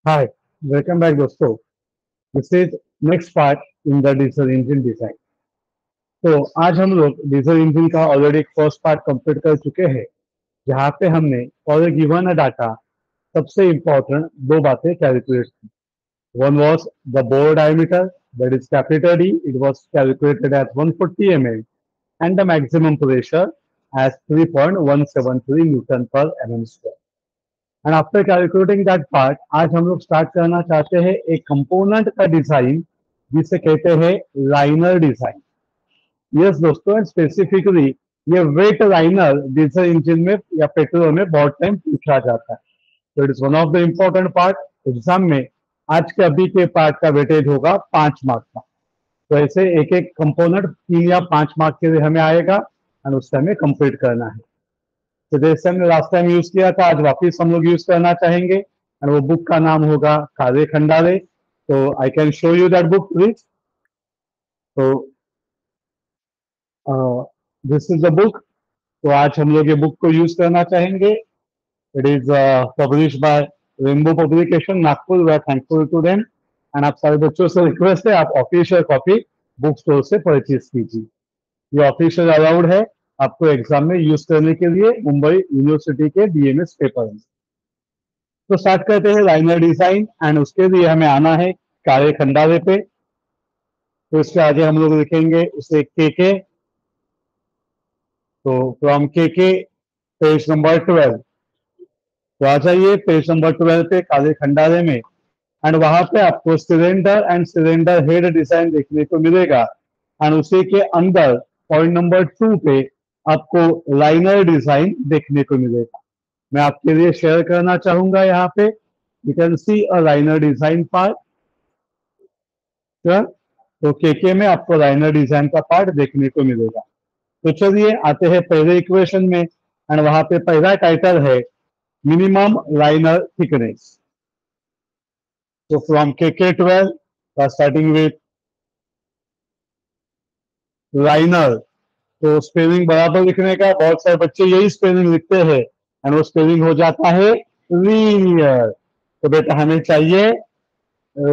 हाय, welcome back दोस्तों। This is next part in the diesel engine design. तो आज हम लोग डीजल इंजन का ऑलरेडी एक फर्स्ट पार्ट कंप्लीट कर चुके हैं, जहाँ पे हमने फॉर ए गिवन डाटा सबसे इम्पोर्टेंट दो बातें कैलकुलेट की। One was the bore diameter, that is capital D, it was calculated at 140 mm and the maximum pressure as 3.173 Newton पर mm square. And after calculating that part, आज हम लोग start करना चाहते हैं एक कंपोनेंट का डिजाइन जिसे कहते हैं लाइनर डिजाइन। यस दोस्तों, एंड स्पेसिफिकली ये वेट लाइनर डीजल इंजन में या पेट्रोल में बहुत टाइम पूछा जाता है। तो it is one of the important part exam में। आज के अभी के पार्ट का वेटेज होगा 5 मार्क का। तो ऐसे एक एक कंपोनेंट 3 या 5 मार्क के लिए हमें आएगा एंड उससे हमें कंप्लीट करना है। तो जैसे हमने लास्ट टाइम यूज किया था, आज वापिस हम लोग यूज करना चाहेंगे एंड वो बुक का नाम होगा कारे खंडारे। तो I can show you that book please. तो दिस इज द बुक। तो आज हम लोग ये बुक को यूज करना चाहेंगे। It is publish by Rainbow Publication Nagpur. We are thankful to them and आप सारे बच्चों से रिक्वेस्ट है, आप ऑफिशियल कॉपी बुक स्टोर से परचेज कीजिए। ये ऑफिशियल अलाउड है आपको एग्जाम में यूज करने के लिए मुंबई यूनिवर्सिटी के डीएमएस पेपर में। तो स्टार्ट करते हैं लाइनर डिजाइन एंड उसके लिए हमें आना है कारे खंडारे पे। तो इसके आगे हम लोग लिखेंगे उसे के। तो फ्रॉम के पेज नंबर 12। तो आ जाइए पेज नंबर 12 पे काले खंडारे में एंड वहां पे आपको cylinder and cylinder head design देखने को मिलेगा एंड उसी के अंदर पॉइंट नंबर 2 पे आपको लाइनर डिजाइन देखने को मिलेगा। मैं आपके लिए शेयर करना चाहूंगा यहाँ पे। You can C a liner design part. तो के में आपको लाइनर डिजाइन का पार्ट देखने को मिलेगा। तो चलिए आते हैं पहले इक्वेशन में एंड वहां पे पहला टाइटल है मिनिमम लाइनर थिकनेस। तो फ्रॉम के 12 स्टार्टिंग विथ लाइनर। तो स्पेलिंग बराबर लिखने का, बहुत सारे बच्चे यही स्पेलिंग लिखते हैं एंड वो स्पेलिंग हो जाता है लीनियर। तो बेटा हमें चाहिए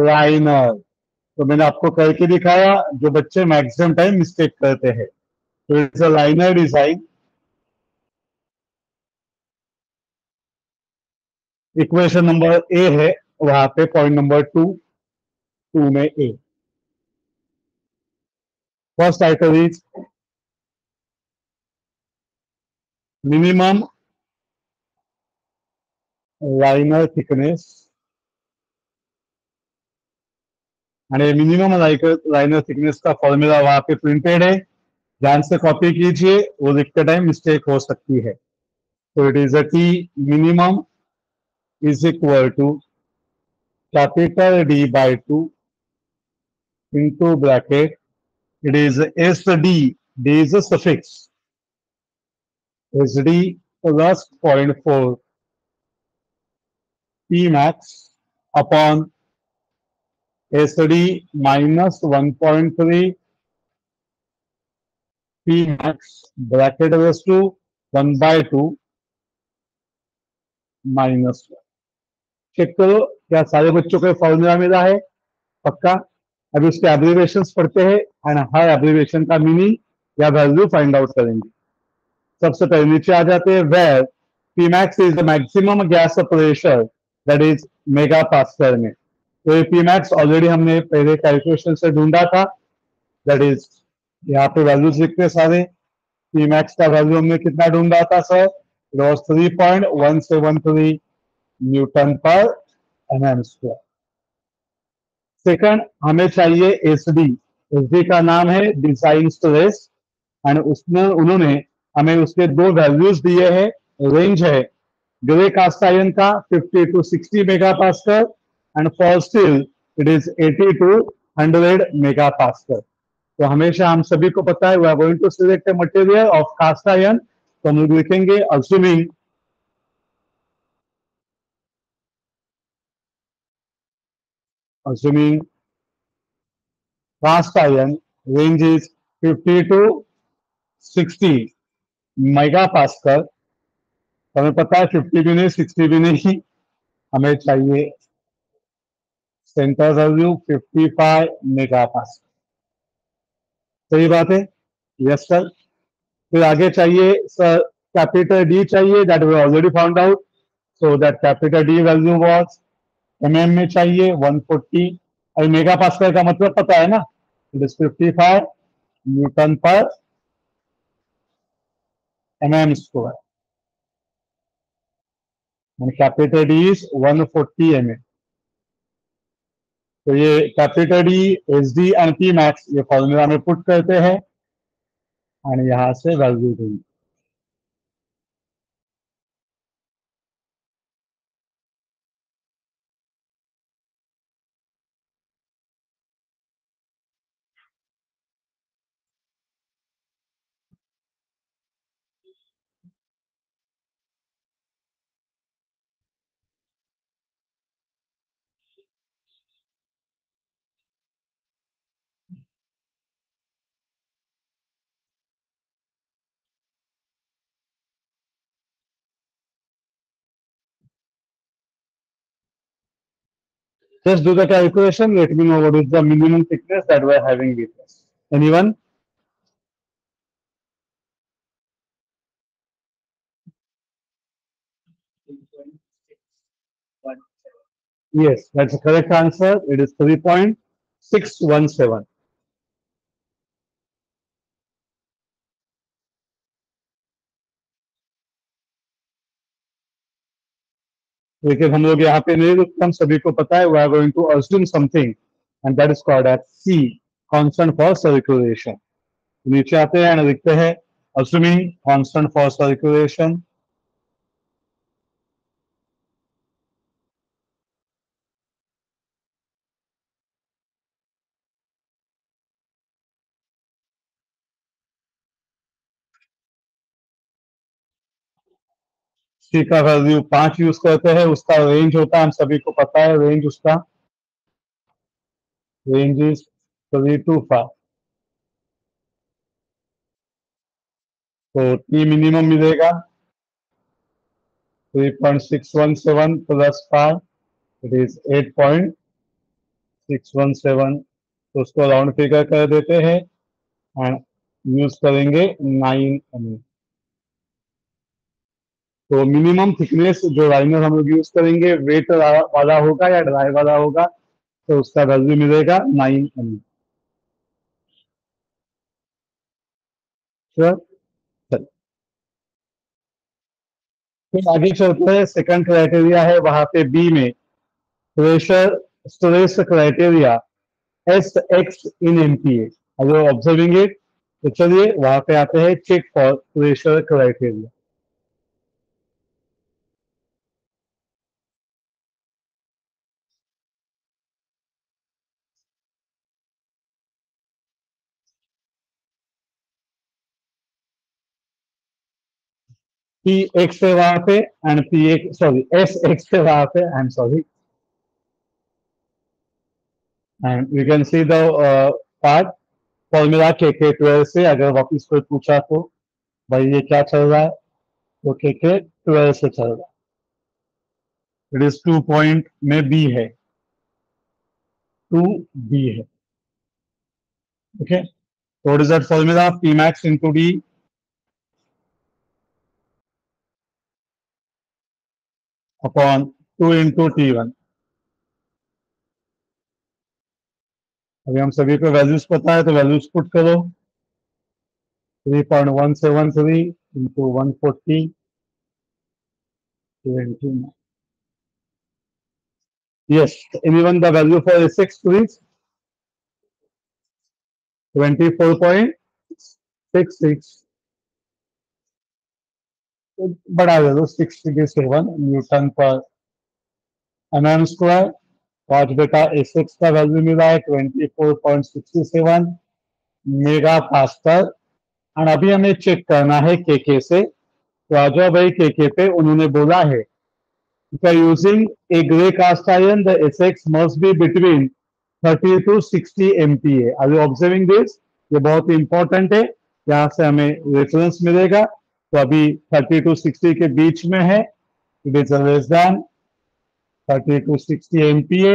लाइनर। तो मैंने आपको करके दिखाया, जो बच्चे मैक्सिमम टाइम मिस्टेक करते हैं। तो it's a liner design. Equation number a है, वहां पे पॉइंट नंबर 2 में a. First title is minimum liner thickness and minimum liner thickness का फॉर्मूला वहां पे प्रिंटेड है। ध्यान से कॉपी कीजिए, वो लिखते टाइम मिस्टेक हो सकती है। तो it is a T minimum is equal to capital D by 2 into bracket, it is SD, D is a suffix, SD plus 0.4 P max upon SD minus 1.3 P max bracket raised to 1 by 2 minus 1। Check करो क्या सारे बच्चों को formula मिला है? पक्का? अभी उसके एब्रिवेशन पढ़ते हैं एंड हर एब्रिवेशन का मीनिंग या वैल्यू फाइंड आउट करेंगे। सबसे पहले नीचे आ जाते हैं, where Pmax is the maximum gas pressure that is mega pascal में। तो ये Pmax ऑलरेडी हमने पहले कैलकुलेशन से ढूंढा था, दैट इज यहाँ पे वैल्यूज लिखते सारे। Pmax का वैल्यू हमने कितना ढूंढा था सर? इट वाज 3.173 न्यूटन पर एमएम स्क्वायर। सेकंड हमें चाहिए एसडी। एसडी का नाम है डिजाइन स्ट्रेस एंड उसमें उन्होंने हमें उसके दो वैल्यूज दिए हैं। रेंज है ग्रे कास्ट आयरन का 50 to 60 mega pascal and for steel it is 80 to 100 mega pascal. तो हमेशा हम सभी को पता है we are going to select a material of cast iron. तो हम लोग लिखेंगे assuming cast iron range is 50 to 60 mega pascal. हमें पता है 50 भी नहीं 60 भी नहीं, हमें चाहिए सेंटर वैल्यू 55 मेगापास्कल। सही बात है, यस सर। फिर आगे चाहिए सर कैपिटल डी चाहिए, that we already found out, so that capital D value was MM में चाहिए 140, और मेगापास्कल का मतलब पता है ना, इट इज 55 न्यूटन पर MM square, and capital D is 140 mm। तो ये capital D, H D and P max ये फॉर्मूला में पुट करते हैं और यहां से वैल्यू देंगे। Just do the calculation. Let me know what is the minimum thickness that we are having with us. Anyone? Yes, that's the correct answer. It is 3.617. लेकिन हम लोग यहाँ पे नहीं रुकते, हम सभी को पता है, we are going to assume something and that is called as C, constant for circulation। नीचे आते हैं और लिखते हैं assuming constant for circulation। C का वैल्यू 5 यूज करते हैं, उसका रेंज होता है, हम सभी को पता है रेंज, उसका रेंज इज 3 to 5। तो T मिनिमम मिलेगा 3.617 प्लस 5, इट इज 8.617। तो उसको राउंड फिगर कर देते हैं एंड यूज करेंगे 9 mm। तो मिनिमम थिकनेस जो लाइनर हम लोग यूज करेंगे वेट वाला होगा या ड्राई वाला होगा, तो उसका वैल्यू मिलेगा 9 mm। श्योर। फिर आगे चलते हैं, सेकंड क्राइटेरिया है वहां पे बी में pressure stress criteria s x in MPa. अगर ऑब्जर्विंग इट, तो चलिए वहां पे आते हैं check for pressure criteria. P x है वहां पे and p x, sorry s x है वहां पे, I am sorry, and you can see the part formula के 12 से। अगर वापिस कोई पूछा तो भाई ये क्या चल रहा है, तो के 12 से चल रहा है। इट इज 2 पॉइंट में बी है, 2 बी है। Okay, so what is that formula? P max into D upon 2 into T1। अभी हम सभी को वैल्यूज पता है, तो वैल्यूज पुट करो। 3.173 into 140 29। Yes, anyone the value for S6 please? 24.66। बढ़ा दे दो 67 न्यूटन पर एमएम स्क्वायर। तो आज बेटा S6 का वैल्यू मिला है 24.67 मेगा पास्कल। और अभी हमें चेक करना है के से। तो आ जाओ भाई के पे। उन्होंने बोला है using a grey cast iron the S6 must be between 30 to 60 MPa। Are you observing this? ये बहुत इंपॉर्टेंट है, यहाँ से हमें रेफरेंस मिलेगा। तो अभी 30 to 60 के बीच में है, it is less then 30 to 60 MPa।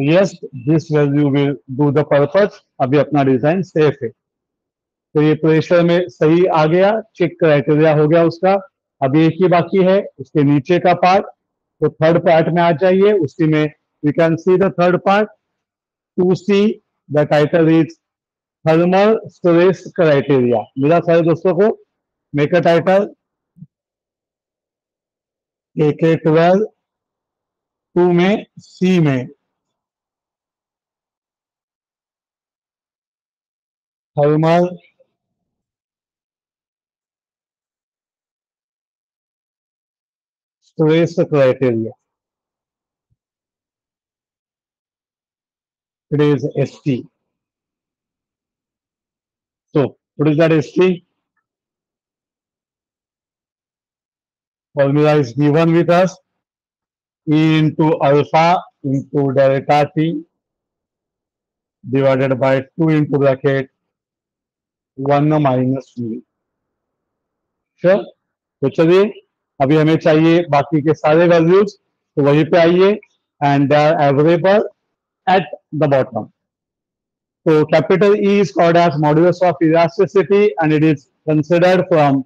Yes, this value will do the purpose. अभी अपना डिजाइन सेफ है। तो ये प्रेशर में सही आ गया, चेक क्राइटेरिया हो गया उसका। अभी एक ही बाकी है, उसके नीचे का पार्ट। तो थर्ड पार्ट में आ जाइए, उसी में you can see the third part. To see the title is thermal stress criteria. मेरा सारे दोस्तों को make a title AK12 to में सी में thermal stress criteria, it is ST. So what is that ST? Formula is given with us. E into alpha into delta T divided by 2 into bracket 1 minus V. Sure? तो चलिए, अभी हमें चाहिए बाकी के सारे वैल्यूज, तो वहीं पे आइए, and they are available at the bottom. So capital E is called as modulus of elasticity and it is considered from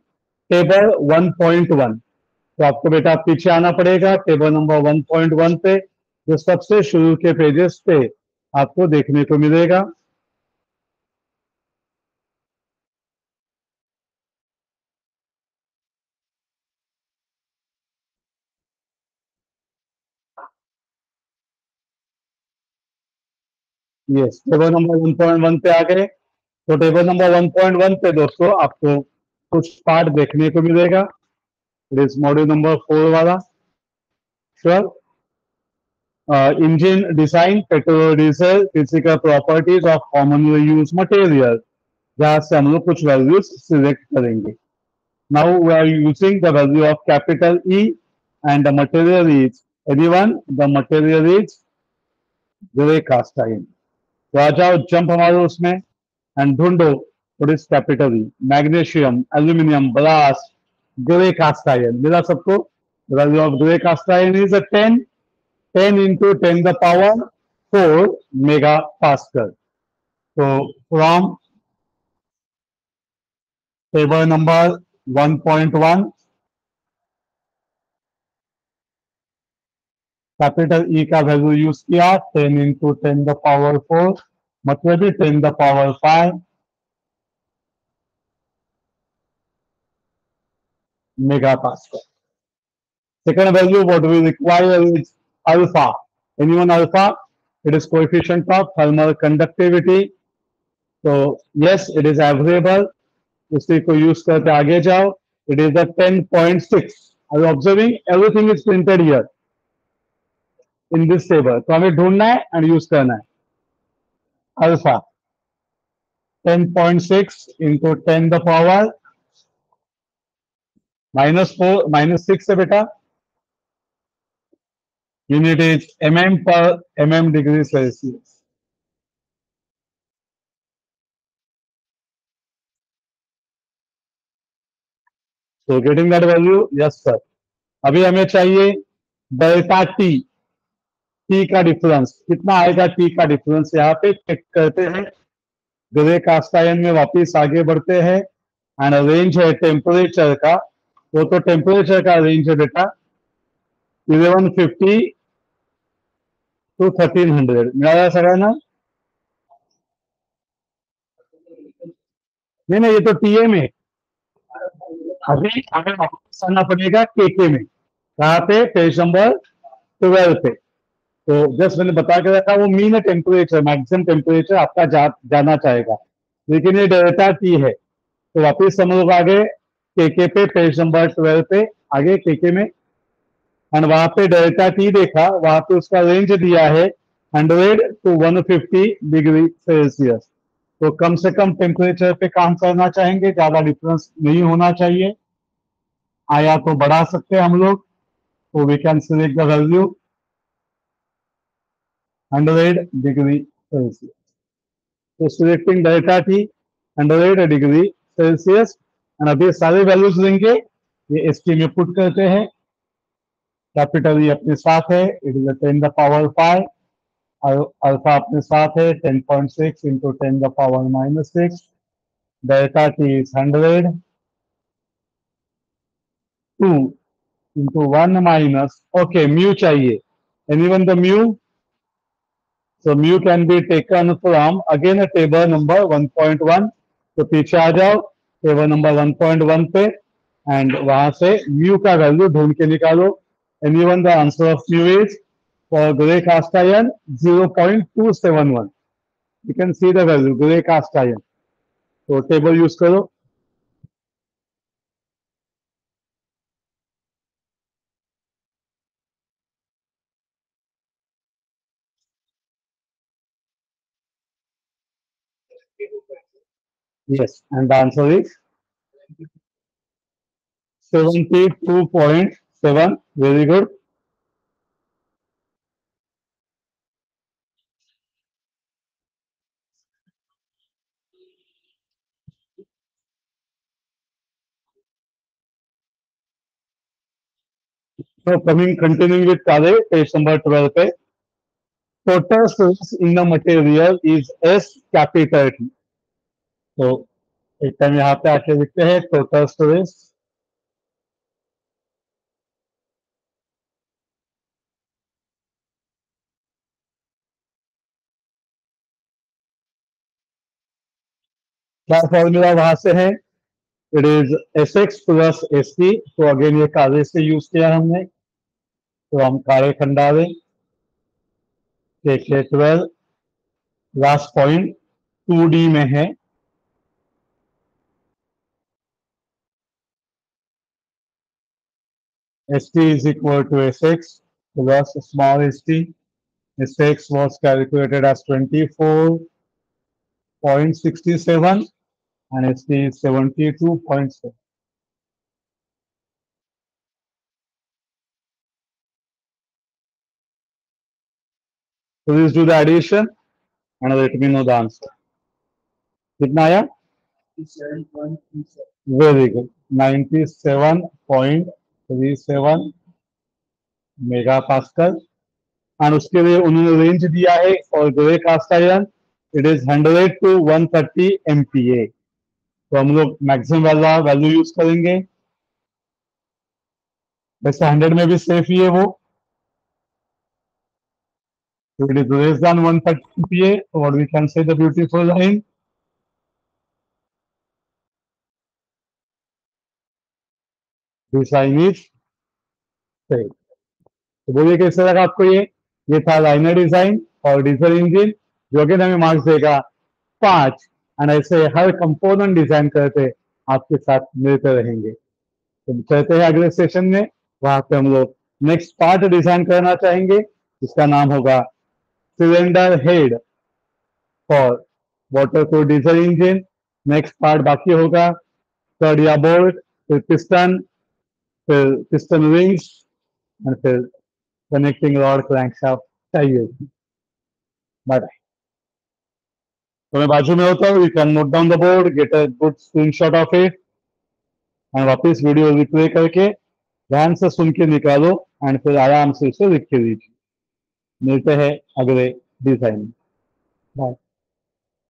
table 1.1. तो आपको बेटा पीछे आना पड़ेगा टेबल नंबर 1.1 पे, जो सबसे शुरू के पेजेस पे आपको देखने को मिलेगा। यस, टेबल नंबर 1.1 पे आ गए। तो टेबल नंबर 1.1 पे दोस्तों आपको कुछ पार्ट देखने को मिलेगा। इट इज मॉड्यूल नंबर 4 वाला। Sure. Engine design, petrol diesel, physical properties of commonly use material, जहां से हम लोग कुछ वैल्यूज सिलेक्ट करेंगे। Now we are using the value of capital E and the material is anyone, the material is grey cast iron. तो आ जाओ, jump हमारे उसमें एंड ढूंढो what is capital E. Magnesium, aluminium, brass, grey cast iron मिला सबको। Value of grey cast iron is 10 into 10 the power 4 megapascal. So from table number 1.1, capital E का वैल्यू यूज किया 10 into 10 the power 4, मतलब 10 the power 5 megapascal. Second value what we require is alpha. Anyone alpha? It is coefficient of thermal conductivity. So yes, it is available. उसी को use करके आगे जाओ। It is the 10.6. Are you observing? Everything is printed here in this table. तो हमें ढूंढना है and use करना है। अल्फा 10.6 into 10 the power -4 -6 है बेटा। Unit is mm per mm degree Celsius. So getting that value, yes sir. अभी हमें चाहिए डेल्टा टी, टी का डिफरेंस कितना आएगा। टी का डिफरेंस यहाँ पे चेक करते हैं। ग्रे कास्ट आयरन में वापिस आगे बढ़ते हैं एंड रेंज है टेम्परेचर का। वो तो टेम्परेचर का रेंज है बेटा 1150 to 1300। मिला सगळ्यांना? नहीं, ये तो टीए में। अभी हमें वापस आना पड़ेगा केके में। कहाँ पे? पेज नंबर 12 पे। तो जस्ट मैंने बता के रखा, वो मीन टेम्परेचर, मैक्सिमम टेम्परेचर आपका जाना चाहेगा, लेकिन ये डेल्टा टी है। तो वापिस हम लोग आगे केके पे, पेज नंबर 12 पे आगे केके में, एंड वहां पे डेल्टा टी देखा, वहां पे उसका रेंज दिया है 100 to 150 डिग्री सेल्सियस। तो कम से कम टेम्परेचर पे काम करना चाहेंगे, ज्यादा डिफरेंस नहीं होना चाहिए। आया तो बढ़ा सकते हैं हम लोग। तो we can select the value 100 degree Celsius. तो selecting delta t 100 degree Celsius, and अभी सारे वैल्यूज लेंगे, ये एसटी में पुट करते हैं। कैपिटल ई अपने साथ है, it is 10 the power 5 alpha अपने साथ है 10.6 into 10⁻⁻6, delta t is 100, 2 into 1 minus, okay mu चाहिए, anyone the mu? So mu can be taken from again a table number 1.1. तो पीछे आ जाओ टेबल नंबर 1.1 पे एंड वहां से म्यू का वैल्यू ढूंढ के निकालो. Anyone the answer of mu is for grey cast iron 0.271. You can see the value grey cast iron. तो टेबल यूज करो. Yes, and the answer is 72.7. Very good. So continuing with Kale, page number 12 पे. Total stress in the material is S capital T. तो एक time यहाँ पे आके लिखते हैं टोटल स्ट्रेस. क्या फॉर्मूला वहां से है? It is S X plus S T. तो अगेन ये काले से यूज किया हमने, तो हम काले खंड डालें. देखिए 12 लास्ट पॉइंट 2D में है. S T is equal to S X plus small S T. S X was calculated as 24.67 and S T is 72.7. So please do the addition and let me know the answer. कितना आया? Very good, 97.37 mega pascal. और उसके लिए उन्होंने range दिया है और grey cast iron it is 100 to 130 MPa. तो हम लोग मैक्सिमम वाला वैल्यू यूज करेंगे. वैसे 100 में भी सेफ ही है वो. It is less than 130 MPa. और we can say the beautiful line, this line is safe. तो बोलिए कैसे लगा आपको ये था लाइनर डिजाइन और डीजल इंजन, जो कि हमें मार्क्स देगा 5. एंड ऐसे हर कंपोनेंट डिजाइन करते आपके साथ मिलते रहेंगे. तो चलते हैं अगले सेशन में, वहां पे हम लोग नेक्स्ट पार्ट डिजाइन करना चाहेंगे जिसका नाम होगा cylinder head for water cooled diesel engine. Next part बाकी होगा स्टड या बोल्ट, फिर पिस्टन रिंग्स एंड फिर कनेक्टिंग रॉड क्रैंकशाफ्ट चाहिए. Bye bye. तो मैं बाजू में होता हूँ. You can note down the board, get a good screenshot of it and वापस वीडियो रिप्ले करके ध्यान से सुन के निकालो एंड फिर आराम से इसे लिख के दीजिए. मिलते हैं अगले डिजाइन में. बाय.